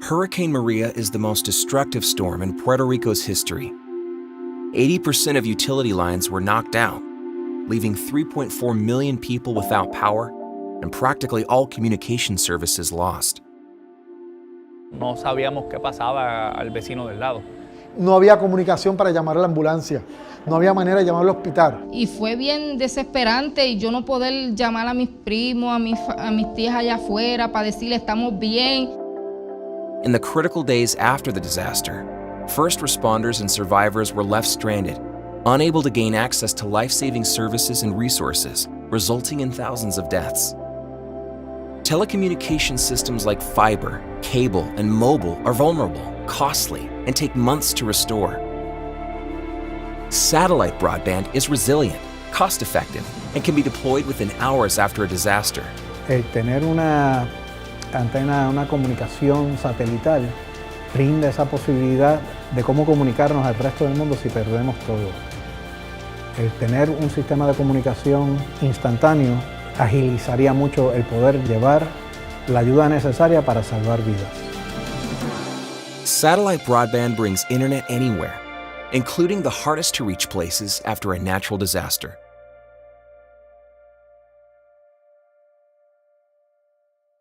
Hurricane Maria is the most destructive storm in Puerto Rico's history. 80% of utility lines were knocked out, leaving 3.4 million people without power and practically all communication services lost. No sabíamos qué pasaba al vecino del lado. No había comunicación para llamar a la ambulancia, no había manera de llamar al hospital. Y fue bien desesperante y yo no poder llamar a mis primos, a mis tías allá afuera para decirle estamos bien. In the critical days after the disaster, first responders and survivors were left stranded, unable to gain access to life-saving services and resources, resulting in thousands of deaths. Telecommunication systems like fiber, cable, and mobile are vulnerable, costly, and take months to restore. Satellite broadband is resilient, cost-effective, and can be deployed within hours after a disaster. El tener una antena, una comunicación satelital, brinda esa posibilidad de cómo comunicarnos al resto del mundo si perdemos todo. El tener un sistema de comunicación instantáneo agilizaría mucho el poder llevar la ayuda necesaria para salvar vidas. Satellite broadband brings internet anywhere, including the hardest to reach places after a natural disaster.